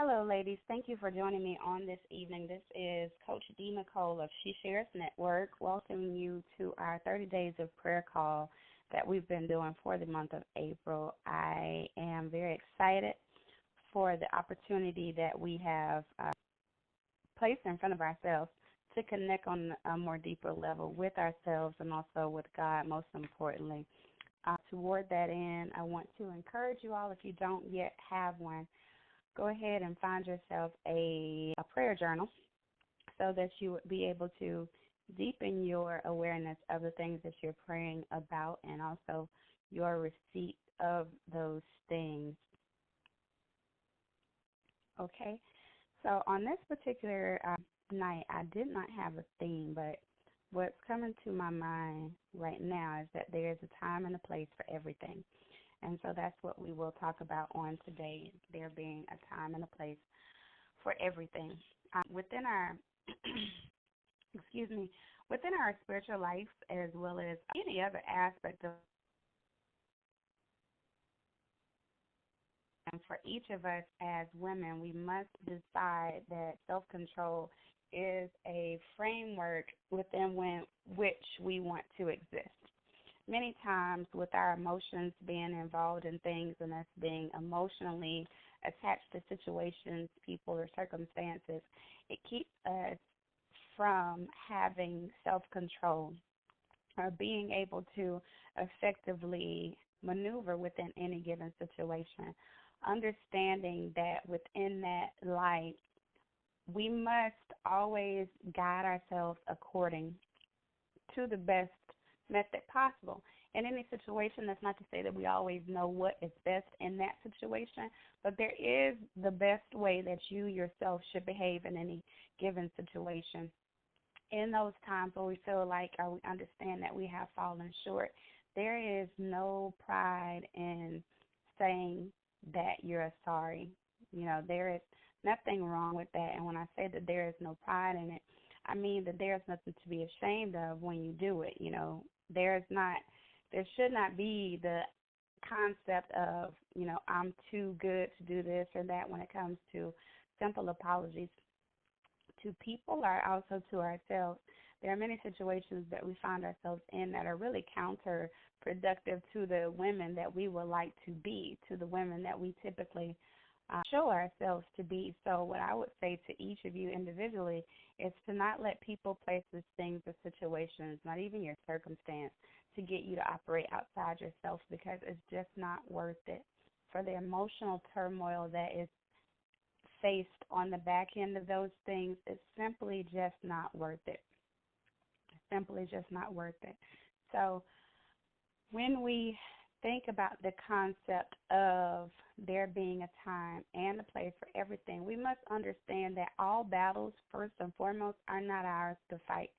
Hello, ladies. Thank you for joining me on this evening. This is Coach D. Nicole of She Shares Network, welcoming you to our 30 days of prayer call that we've been doing for the month of April. I am very excited for the opportunity that we have placed in front of ourselves to connect on a more deeper level with ourselves and also with God, most importantly. Toward that end, I want to encourage you all, if you don't yet have one, go ahead and find yourself a prayer journal so that you would be able to deepen your awareness of the things that you're praying about and also your receipt of those things. Okay, so on this particular night, I did not have a theme, but what's coming to my mind right now is that there is a time and a place for everything. And so that's what we will talk about on today, there being a time and a place for everything. Within our, within our spiritual life as well as any other aspect of, and for each of us as women, we must decide that self-control is a framework within which we want to exist. Many times with our emotions being involved in things and us being emotionally attached to situations, people, or circumstances, it keeps us from having self-control or being able to effectively maneuver within any given situation. Understanding that within that light, we must always guide ourselves according to the best method possible. In any situation, that's not to say that we always know what is best in that situation, but there is the best way that you yourself should behave in any given situation. In those times where we feel like or we understand that we have fallen short, there is no pride in saying that you're sorry. You know, there is nothing wrong with that. And when I say that there is no pride in it, I mean that there's nothing to be ashamed of when you do it. You know, there should not be the concept of, I'm too good to do this or that when it comes to simple apologies to people or also to ourselves. There are many situations that we find ourselves in that are really counterproductive to the women that we would like to be, to the women that we typically show ourselves to be. So what I would say to each of you individually is to not let people, places, things, or situations, not even your circumstance, to get you to operate outside yourself, because it's just not worth it. For the emotional turmoil that is faced on the back end of those things, it's simply just not worth it. Simply just not worth it. So when we think about the concept of there being a time and a place for everything, we must understand that all battles, first and foremost, are not ours to fight.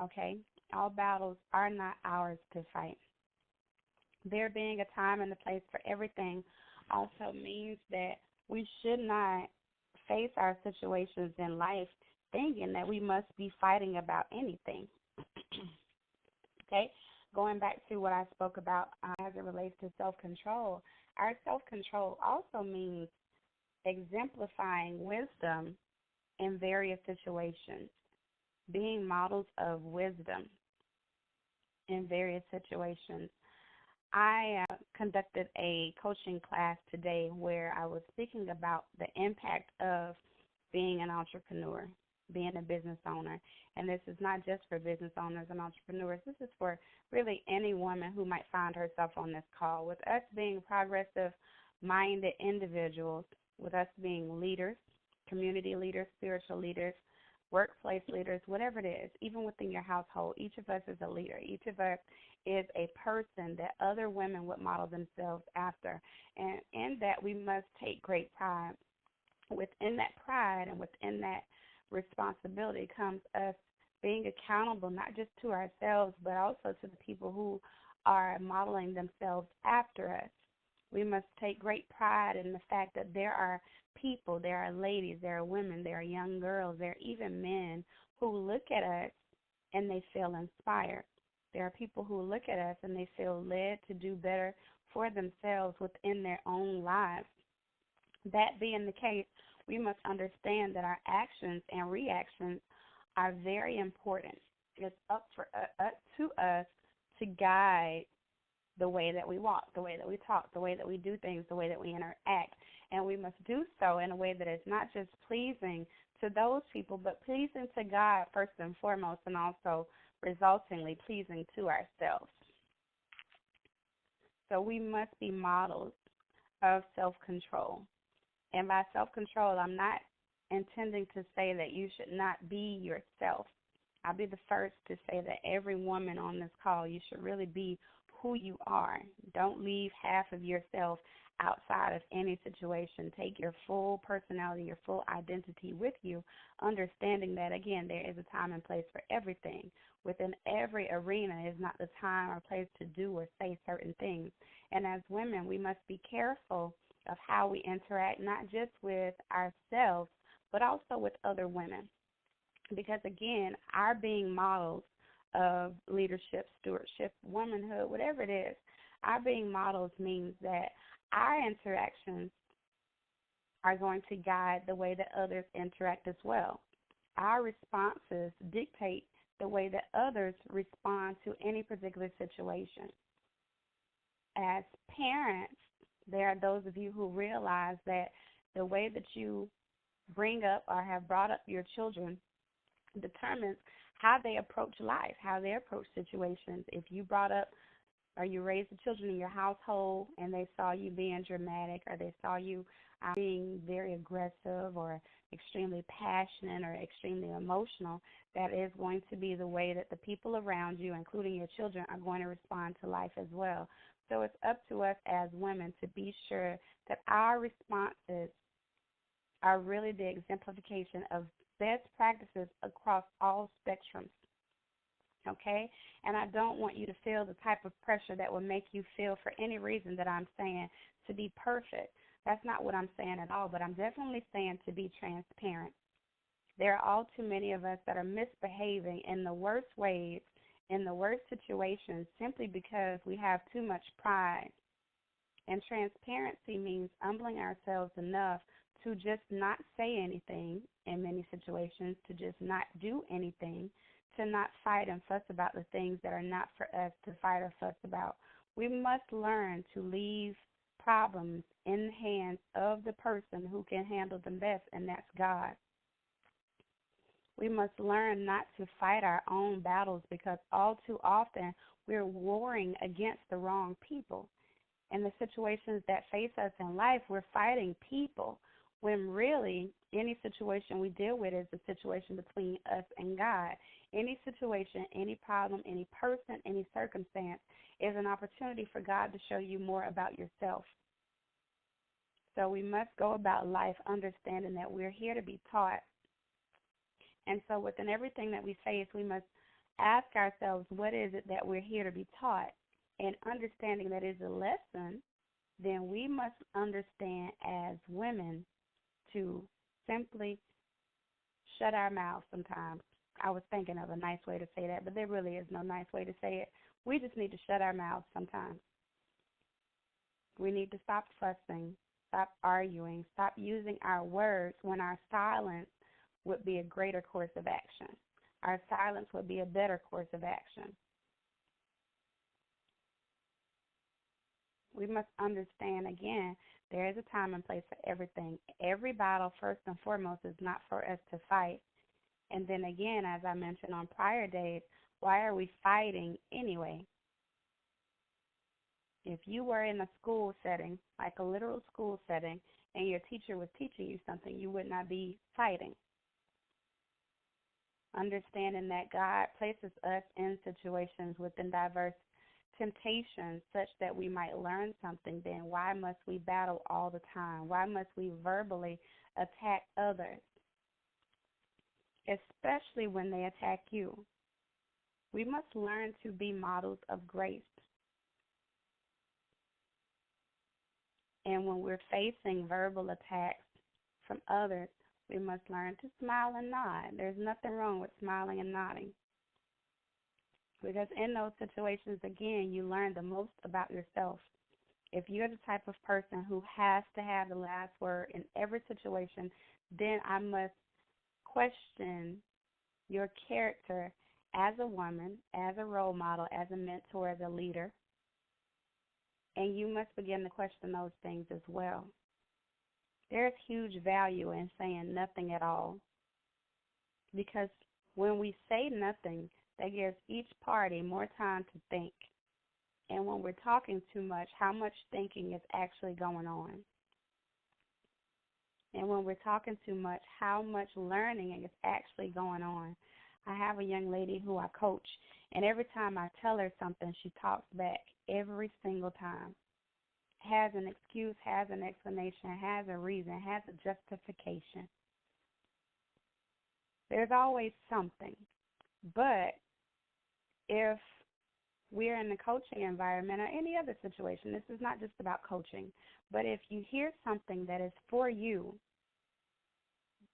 Okay? All battles are not ours to fight. There being a time and a place for everything also means that we should not face our situations in life thinking that we must be fighting about anything. Okay? Going back to what I spoke about as it relates to self-control, our self-control also means exemplifying wisdom in various situations, being models of wisdom in various situations. I conducted a coaching class today where I was speaking about the impact of being an entrepreneur, being a business owner. And this is not just for business owners and entrepreneurs. This is for really any woman who might find herself on this call. With us being progressive-minded individuals, with us being leaders, community leaders, spiritual leaders, workplace leaders, whatever it is, even within your household, each of us is a leader. Each of us is a person that other women would model themselves after. And in that, we must take great pride. Within that pride and within that responsibility comes us being accountable not just to ourselves, but also to the people who are modeling themselves after us. We must take great pride in the fact that there are people, there are ladies, there are women, there are young girls, there are even men who look at us and they feel inspired. There are people who look at us and they feel led to do better for themselves within their own lives. That being the case, we must understand that our actions and reactions are very important. It's up to us to guide the way that we walk, the way that we talk, the way that we do things, the way that we interact. And we must do so in a way that is not just pleasing to those people, but pleasing to God first and foremost, and also resultingly pleasing to ourselves. So we must be models of self-control. And by self-control, I'm not intending to say that you should not be yourself. I'll be the first to say that every woman on this call, you should really be who you are. Don't leave half of yourself outside of any situation. Take your full personality, your full identity with you, understanding that, again, there is a time and place for everything. Within every arena is not the time or place to do or say certain things. And as women, we must be careful of how we interact, not just with ourselves, but also with other women. Because, again, our being models of leadership, stewardship, womanhood, whatever it is, our being models means that our interactions are going to guide the way that others interact as well. Our responses dictate the way that others respond to any particular situation. As parents, there are those of you who realize that the way that you bring up or have brought up your children determines how they approach life, how they approach situations. If you brought up or you raised the children in your household and they saw you being dramatic, or they saw you being very aggressive or extremely passionate or extremely emotional, that is going to be the way that the people around you, including your children, are going to respond to life as well. So it's up to us as women to be sure that our responses are really the exemplification of best practices across all spectrums. Okay? And I don't want you to feel the type of pressure that will make you feel, for any reason that I'm saying, to be perfect. That's not what I'm saying at all, but I'm definitely saying to be transparent. There are all too many of us that are misbehaving in the worst ways, in the worst situations, simply because we have too much pride. And transparency means humbling ourselves enough to just not say anything in many situations, to just not do anything, to not fight and fuss about the things that are not for us to fight or fuss about. We must learn to leave problems in the hands of the person who can handle them best, and that's God. We must learn not to fight our own battles, because all too often we're warring against the wrong people. In the situations that face us in life, we're fighting people, when really any situation we deal with is a situation between us and God. Any situation, any problem, any person, any circumstance is an opportunity for God to show you more about yourself. So we must go about life understanding that we're here to be taught. And so within everything that we face, we must ask ourselves, what is it that we're here to be taught? And understanding that is a lesson, then we must understand as women to simply shut our mouths sometimes. I was thinking of a nice way to say that, but there really is no nice way to say it. We just need to shut our mouths sometimes. We need to stop fussing, stop arguing, stop using our words when our silence would be a greater course of action. Our silence would be a better course of action. We must understand, again, there is a time and place for everything. Every battle, first and foremost, is not for us to fight. And then again, as I mentioned on prior days, why are we fighting anyway? If you were in a school setting, like a literal school setting, and your teacher was teaching you something, you would not be fighting. Understanding that God places us in situations within diverse temptations such that we might learn something, then why must we battle all the time? Why must we verbally attack others, especially when they attack you? We must learn to be models of grace. And when we're facing verbal attacks from others, we must learn to smile and nod. There's nothing wrong with smiling and nodding. Because in those situations, again, you learn the most about yourself. If you're the type of person who has to have the last word in every situation, then I must question your character as a woman, as a role model, as a mentor, as a leader, and you must begin to question those things as well. There's huge value in saying nothing at all, because when we say nothing, that gives each party more time to think. And when we're talking too much, how much thinking is actually going on? And when we're talking too much, how much learning is actually going on? I have a young lady who I coach, and every time I tell her something, she talks back every single time. Has an excuse, has an explanation, has a reason, has a justification. There's always something. But if we're in the coaching environment or any other situation, this is not just about coaching, but if you hear something that is for you,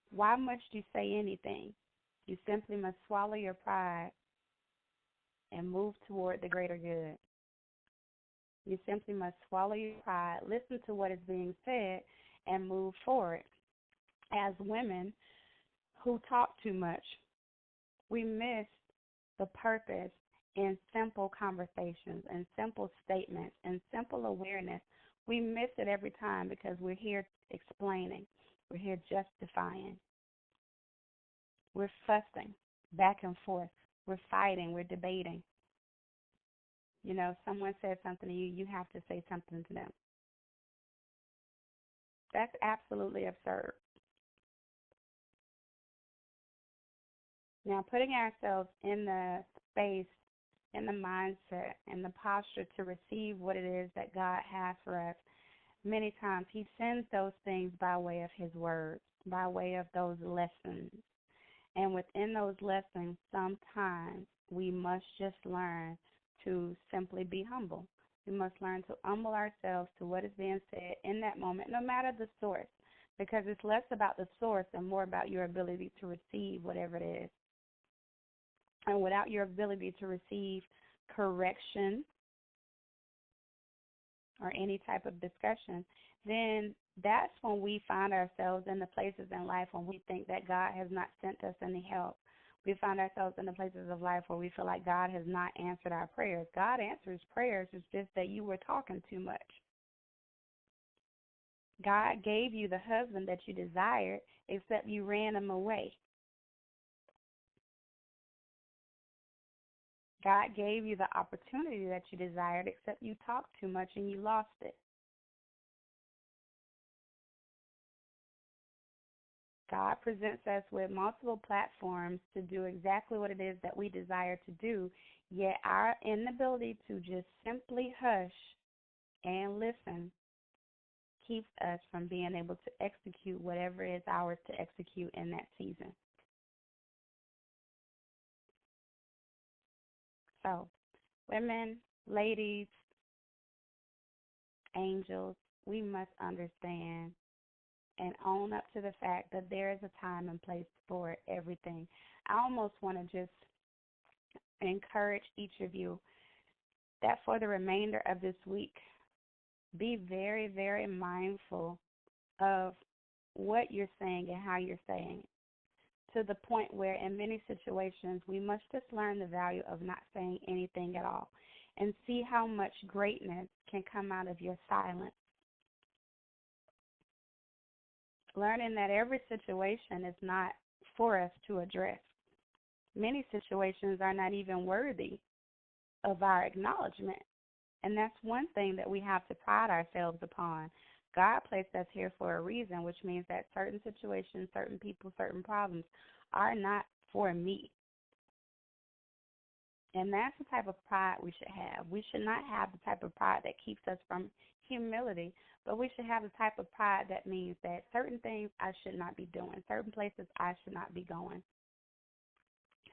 why must you say anything? You simply must swallow your pride and move toward the greater good. You simply must swallow your pride, listen to what is being said, and move forward. As women who talk too much, we miss the purpose in simple conversations and simple statements and simple awareness. We miss it every time because we're here explaining. We're here justifying. We're fussing back and forth. We're fighting. We're debating. You know, someone says something to you, you have to say something to them. That's absolutely absurd. Now, putting ourselves in the space, in the mindset, and the posture to receive what it is that God has for us, many times He sends those things by way of His words, by way of those lessons. And within those lessons, sometimes we must just learn to simply be humble. We must learn to humble ourselves to what is being said in that moment, no matter the source, because it's less about the source and more about your ability to receive whatever it is. And without your ability to receive correction or any type of discussion, then that's when we find ourselves in the places in life when we think that God has not sent us any help. We find ourselves in the places of life where we feel like God has not answered our prayers. God answers prayers, it's just that you were talking too much. God gave you the husband that you desired, except you ran him away. God gave you the opportunity that you desired, except you talked too much and you lost it. God presents us with multiple platforms to do exactly what it is that we desire to do, yet our inability to just simply hush and listen keeps us from being able to execute whatever is ours to execute in that season. So, women, ladies, angels, we must understand and own up to the fact that there is a time and place for everything. I almost want to just encourage each of you that for the remainder of this week, be very, very mindful of what you're saying and how you're saying it, to the point where in many situations we must just learn the value of not saying anything at all and see how much greatness can come out of your silence. Learning that every situation is not for us to address. Many situations are not even worthy of our acknowledgement. And that's one thing that we have to pride ourselves upon. God placed us here for a reason, which means that certain situations, certain people, certain problems are not for me. And that's the type of pride we should have. We should not have the type of pride that keeps us from humility, but we should have the type of pride that means that certain things I should not be doing, certain places I should not be going,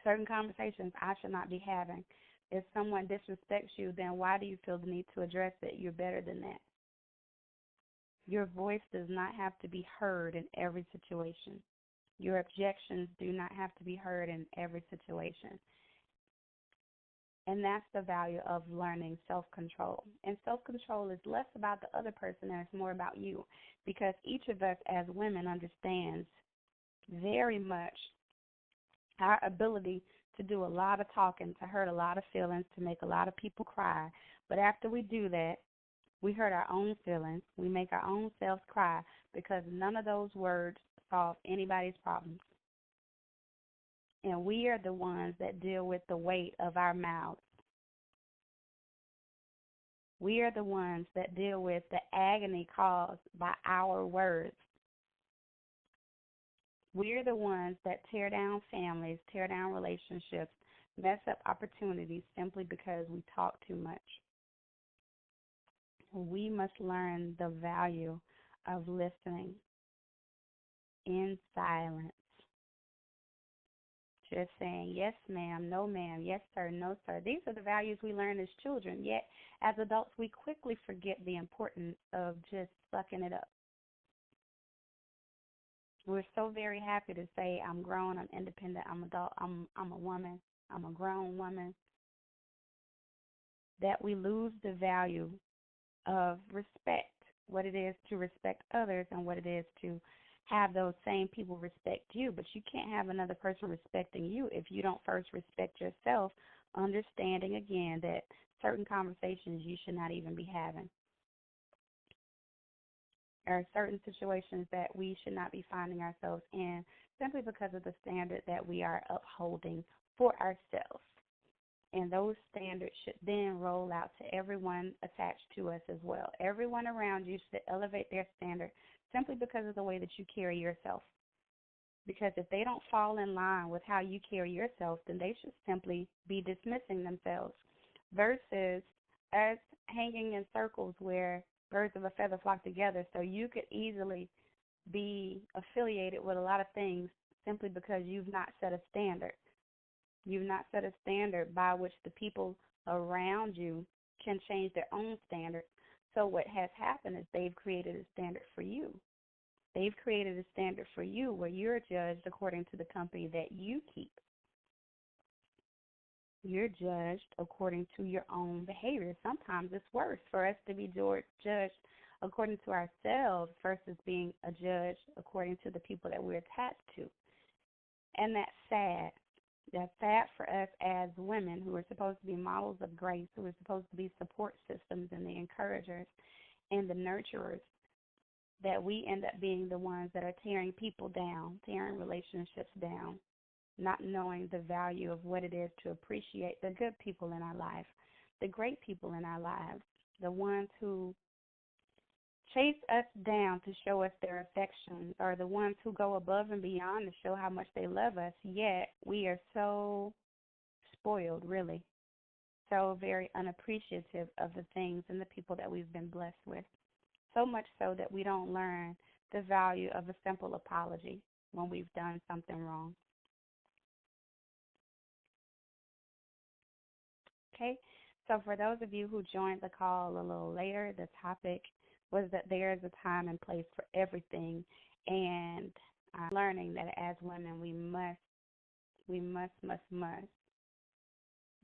certain conversations I should not be having. If someone disrespects you, then why do you feel the need to address it? You're better than that. Your voice does not have to be heard in every situation. Your objections do not have to be heard in every situation. And that's the value of learning self-control. And self-control is less about the other person and it's more about you, because each of us as women understands very much our ability to do a lot of talking, to hurt a lot of feelings, to make a lot of people cry. But after we do that, we hurt our own feelings. We make our own selves cry because none of those words solve anybody's problems. And we are the ones that deal with the weight of our mouths. We are the ones that deal with the agony caused by our words. We're the ones that tear down families, tear down relationships, mess up opportunities simply because we talk too much. We must learn the value of listening in silence. Just saying, yes, ma'am, no, ma'am, yes, sir, no, sir. These are the values we learn as children. Yet, as adults, we quickly forget the importance of just sucking it up. We're so very happy to say, I'm grown, I'm independent, I'm adult, I'm a woman, I'm a grown woman, that we lose the value of respect, what it is to respect others and what it is to have those same people respect you. But you can't have another person respecting you if you don't first respect yourself, understanding again that certain conversations you should not even be having. There are certain situations that we should not be finding ourselves in simply because of the standard that we are upholding for ourselves. And those standards should then roll out to everyone attached to us as well. Everyone around you should elevate their standard simply because of the way that you carry yourself. Because if they don't fall in line with how you carry yourself, then they should simply be dismissing themselves versus us hanging in circles where birds of a feather flock together. So you could easily be affiliated with a lot of things simply because you've not set a standard. You've not set a standard by which the people around you can change their own standards. So what has happened is they've created a standard for you. They've created a standard for you where you're judged according to the company that you keep. You're judged according to your own behavior. Sometimes it's worse for us to be judged according to ourselves versus being a judge according to the people that we're attached to. And that's sad. That's sad for us as women who are supposed to be models of grace, who are supposed to be support systems and the encouragers and the nurturers, that we end up being the ones that are tearing people down, tearing relationships down, not knowing the value of what it is to appreciate the good people in our life, the great people in our lives, the ones who chase us down to show us their affection, or the ones who go above and beyond to show how much they love us, yet we are so spoiled, really, so very unappreciative of the things and the people that we've been blessed with, so much so that we don't learn the value of a simple apology when we've done something wrong. Okay, so for those of you who joined the call a little later, the topic was that there is a time and place for everything, and I'm learning that as women we must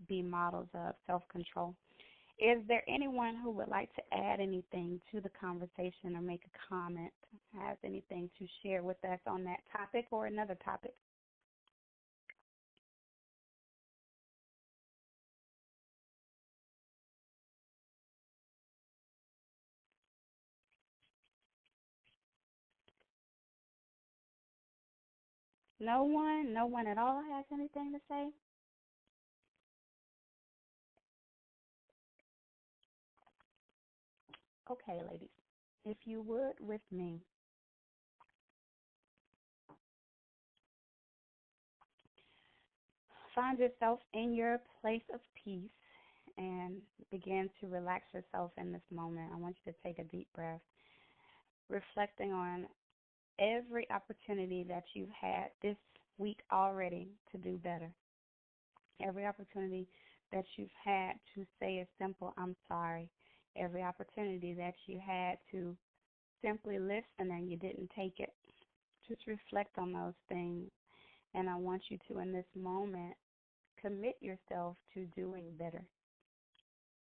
be models of self-control. Is there anyone who would like to add anything to the conversation or make a comment, has anything to share with us on that topic or another topic? No one? No one at all has anything to say? Okay, ladies, if you would with me, find yourself in your place of peace and begin to relax yourself in this moment. I want you to take a deep breath, reflecting on every opportunity that you've had this week already to do better. Every opportunity that you've had to say a simple I'm sorry. Every opportunity that you had to simply listen and you didn't take it. Just reflect on those things. And I want you to, in this moment, Commit yourself to doing better.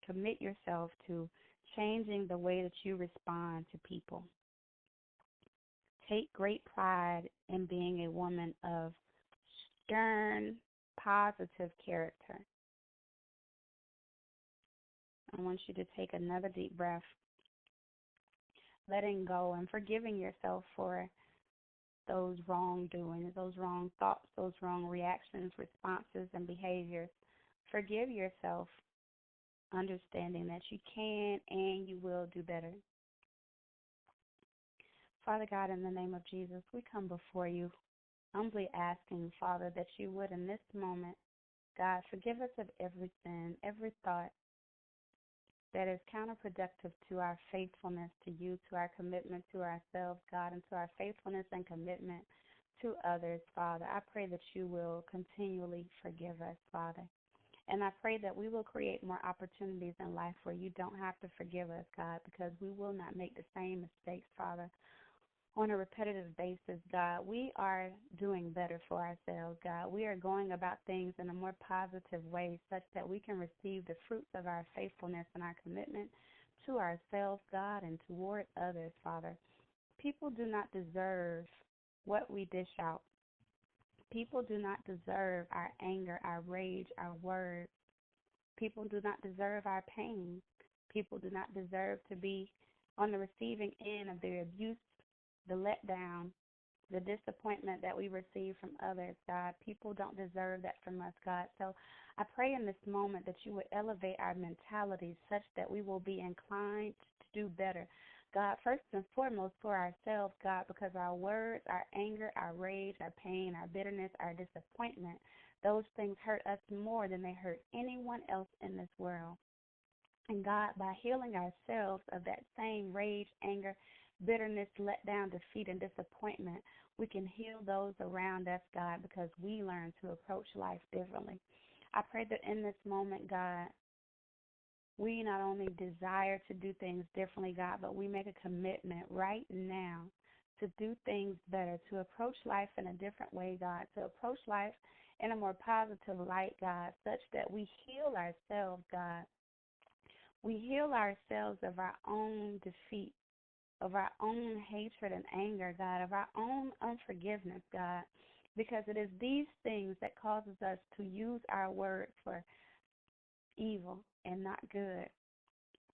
Commit yourself to changing the way that you respond to people. Take great pride in being a woman of stern, positive character. I want you to take another deep breath, letting go and forgiving yourself for those wrongdoings, those wrong thoughts, those wrong reactions, responses, and behaviors. Forgive yourself, understanding that you can and you will do better. Father God, in the name of Jesus, we come before you, humbly asking, Father, that you would in this moment, God, forgive us of every sin, every thought that is counterproductive to our faithfulness to you, to our commitment to ourselves, God, and to our faithfulness and commitment to others, Father. I pray that you will continually forgive us, Father. And I pray that we will create more opportunities in life where you don't have to forgive us, God, because we will not make the same mistakes, Father, on a repetitive basis, God. We are doing better for ourselves, God. We are going about things in a more positive way such that we can receive the fruits of our faithfulness and our commitment to ourselves, God, and toward others, Father. People do not deserve what we dish out. People do not deserve our anger, our rage, our words. People do not deserve our pain. People do not deserve to be on the receiving end of their abuse, the letdown, the disappointment that we receive from others, God. People don't deserve that from us, God. So I pray in this moment that you would elevate our mentalities such that we will be inclined to do better, God, first and foremost for ourselves, God, because our words, our anger, our rage, our pain, our bitterness, our disappointment, those things hurt us more than they hurt anyone else in this world. And God, by healing ourselves of that same rage, anger, bitterness, letdown, defeat, and disappointment, we can heal those around us, God, because we learn to approach life differently. I pray that in this moment, God, we not only desire to do things differently, God, but we make a commitment right now to do things better, to approach life in a different way, God, to approach life in a more positive light, God, such that we heal ourselves, God. We heal ourselves of our own defeat, of our own hatred and anger, God, of our own unforgiveness, God, because it is these things that causes us to use our words for evil and not good.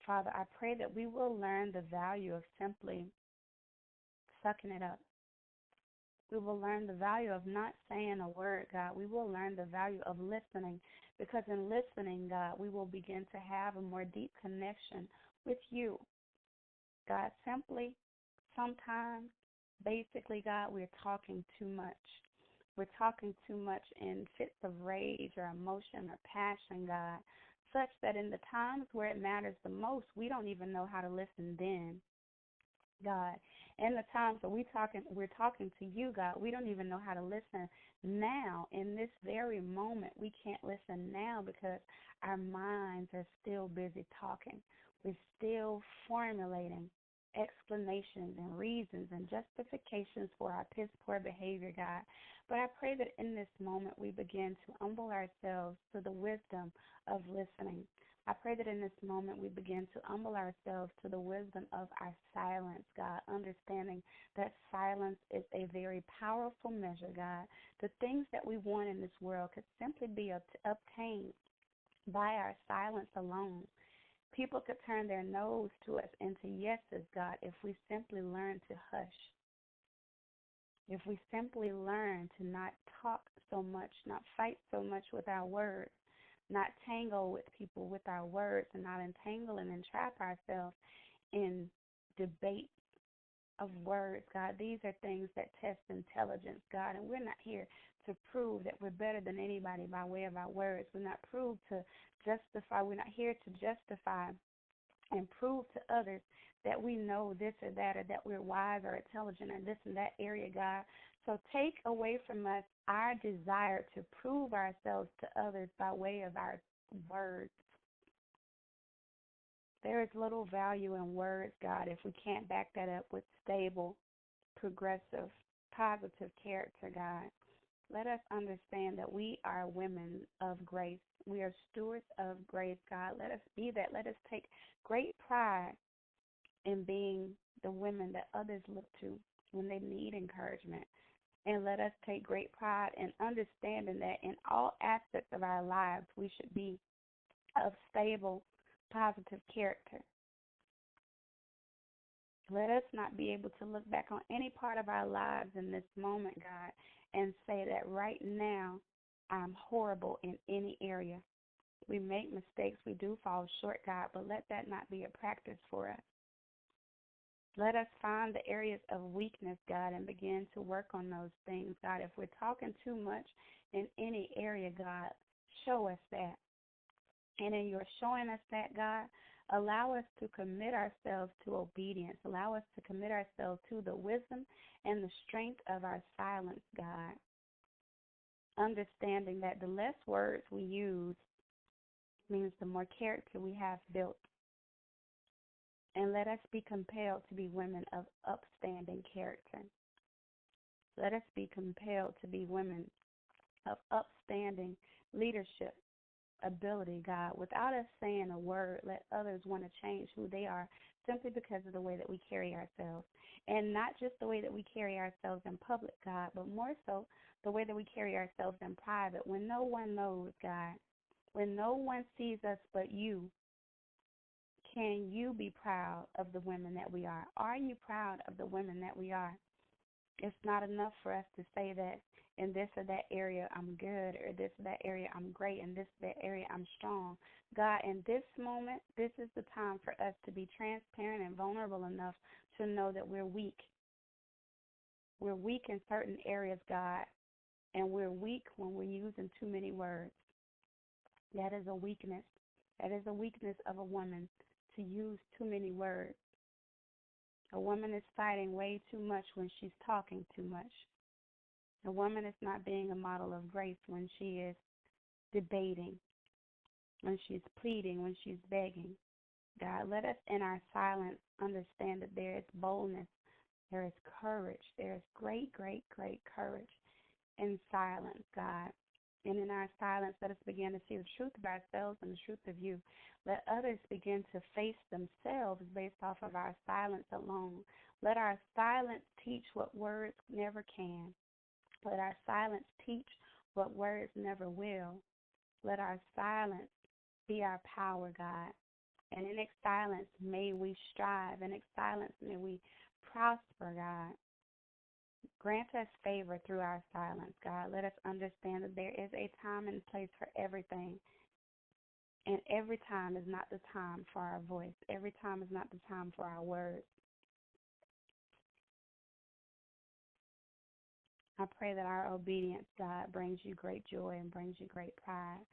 Father, I pray that we will learn the value of simply sucking it up. We will learn the value of not saying a word, God. We will learn the value of listening, because in listening, God, we will begin to have a more deep connection with you. God, simply, sometimes, basically, God, we're talking too much. We're talking too much in fits of rage or emotion or passion, God, such that in the times where it matters the most, we don't even know how to listen then, God. In the times that we're talking to you, God, we don't even know how to listen now. In this very moment, we can't listen now because our minds are still busy talking. We're still formulating explanations and reasons and justifications for our piss poor behavior, God. But I pray that in this moment we begin to humble ourselves to the wisdom of listening. I pray that in this moment we begin to humble ourselves to the wisdom of our silence, God, understanding that silence is a very powerful measure, God. The things that we want in this world could simply be obtained by our silence alone. People could turn their nose to us into yeses, God, if we simply learn to hush. If we simply learn to not talk so much, not fight so much with our words, not tangle with people with our words, and not entangle and entrap ourselves in debate of words, God. These are things that test intelligence, God, and we're not here to prove that we're better than anybody by way of our words. We're not proved to justify. We're not here to justify and prove to others that we know this or that, or that we're wise or intelligent in this and that area, God. So take away from us our desire to prove ourselves to others by way of our words. There is little value in words, God, if we can't back that up with stable, progressive, positive character, God. Let us understand that we are women of grace. We are stewards of grace, God. Let us be that. Let us take great pride in being the women that others look to when they need encouragement. And let us take great pride in understanding that in all aspects of our lives, we should be of stable, positive character. Let us not be able to look back on any part of our lives in this moment, God, and say that right now I'm horrible in any area. We make mistakes, we do fall short, God, but let that not be a practice for us. Let us find the areas of weakness, God, and begin to work on those things, God. If we're talking too much in any area, God, show us that. And in your showing us that, God, allow us to commit ourselves to obedience. Allow us to commit ourselves to the wisdom and the strength of our silence, God. Understanding that the less words we use means the more character we have built. And let us be compelled to be women of upstanding character. Let us be compelled to be women of upstanding leadership ability, God. Without us saying a word, let others want to change who they are simply because of the way that we carry ourselves. And not just the way that we carry ourselves in public, God, but more so the way that we carry ourselves in private. When no one knows, God, when no one sees us but you, can you be proud of the women that we are? Are you proud of the women that we are? It's not enough for us to say that in this or that area I'm good, or this or that area I'm great, and this or that area I'm strong. God, in this moment, this is the time for us to be transparent and vulnerable enough to know that we're weak. We're weak in certain areas, God, and we're weak when we're using too many words. That is a weakness. That is a weakness of a woman, to use too many words. A woman is fighting way too much when she's talking too much. A woman is not being a model of grace when she is debating, when she's pleading, when she's begging. God, let us in our silence understand that there is boldness, there is courage, there is great, great, great courage in silence, God. And in our silence, let us begin to see the truth of ourselves and the truth of you. Let others begin to face themselves based off of our silence alone. Let our silence teach what words never can. Let our silence teach what words never will. Let our silence be our power, God. And in its silence, may we strive. In its silence, may we prosper, God. Grant us favor through our silence, God. Let us understand that there is a time and place for everything. And every time is not the time for our voice. Every time is not the time for our words. I pray that our obedience, God, brings you great joy and brings you great pride.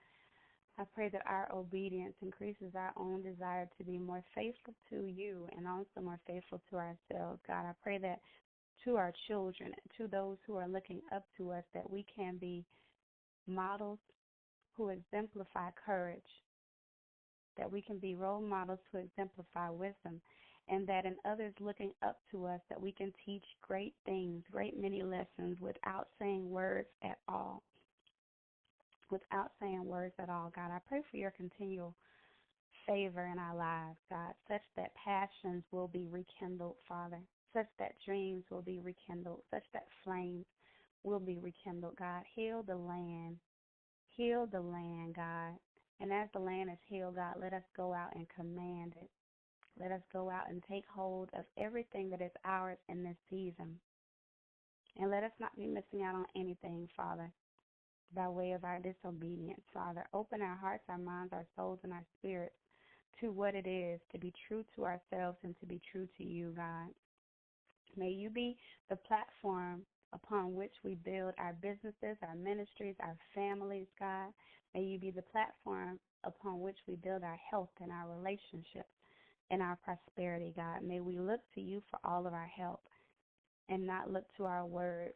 I pray that our obedience increases our own desire to be more faithful to you and also more faithful to ourselves. God, I pray that to our children, to those who are looking up to us, that we can be models who exemplify courage, that we can be role models who exemplify wisdom, and that in others looking up to us, that we can teach great things, great many lessons without saying words at all. Without saying words at all, God, I pray for your continual favor in our lives, God, such that passions will be rekindled, Father, such that dreams will be rekindled, such that flames will be rekindled, God. Heal the land, God. And as the land is healed, God, let us go out and command it. Let us go out and take hold of everything that is ours in this season. And let us not be missing out on anything, Father, by way of our disobedience, Father. Open our hearts, our minds, our souls, and our spirits to what it is to be true to ourselves and to be true to you, God. May you be the platform upon which we build our businesses, our ministries, our families, God. May you be the platform upon which we build our health and our relationships and our prosperity, God. May we look to you for all of our help and not look to our words,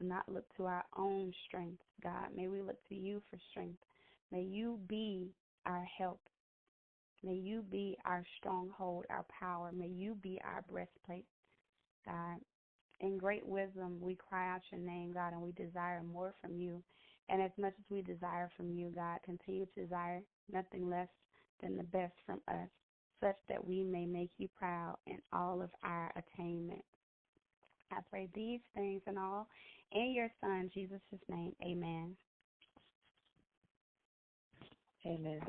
not look to our own strength, God. May we look to you for strength. May you be our help. May you be our stronghold, our power. May you be our breastplate, God. In great wisdom, we cry out your name, God, and we desire more from you. And as much as we desire from you, God, continue to desire nothing less than the best from us, such that we may make you proud in all of our attainment. I pray these things and all in your Son, Jesus' name. Amen. Amen.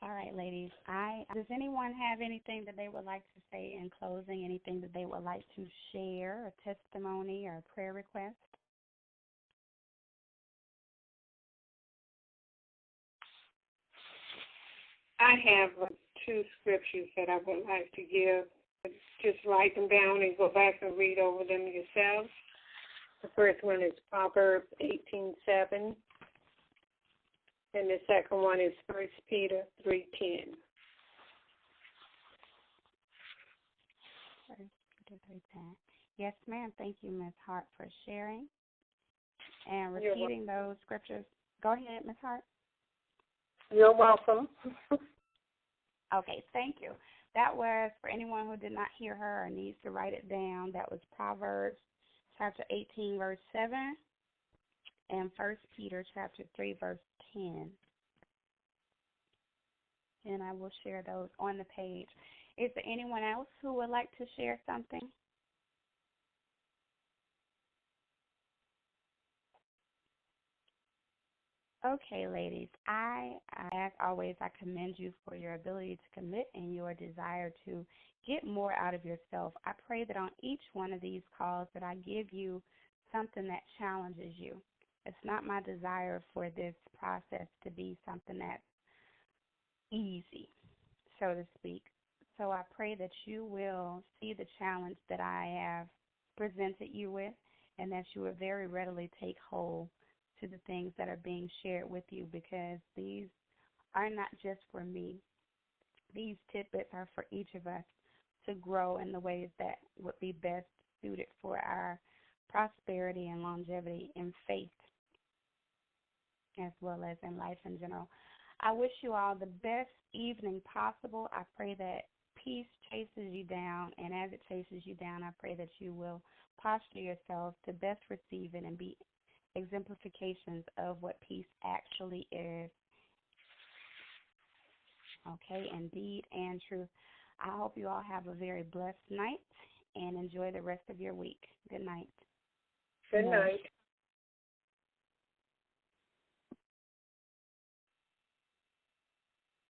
All right, ladies. Does anyone have anything that they would like to say in closing? Anything that they would like to share, a testimony or a prayer request? I have two scriptures that I would like to give. Just write them down and go back and read over them yourselves. The first one is Proverbs 18:7, and the second one is 1 Peter 3:10. Yes, ma'am. Thank you, Ms. Hart, for sharing and repeating those scriptures. Go ahead, Ms. Hart. You're welcome. Okay, thank you. That was, for anyone who did not hear her or needs to write it down, that was Proverbs chapter 18, verse 7, and 1 Peter chapter 3, verse 10. And I will share those on the page. Is there anyone else who would like to share something? Okay, ladies, as always, I commend you for your ability to commit and your desire to get more out of yourself. I pray that on each one of these calls that I give you something that challenges you. It's not my desire for this process to be something that's easy, so to speak. So I pray that you will see the challenge that I have presented you with and that you will very readily take hold to the things that are being shared with you, because these are not just for me. These tidbits are for each of us to grow in the ways that would be best suited for our prosperity and longevity in faith as well as in life in general. I wish you all the best evening possible. I pray that peace chases you down, and as it chases you down, I pray that you will posture yourselves to best receive it and be exemplifications of what peace actually is. Okay, indeed and true. I hope you all have a very blessed night and enjoy the rest of your week. Good night. Good night.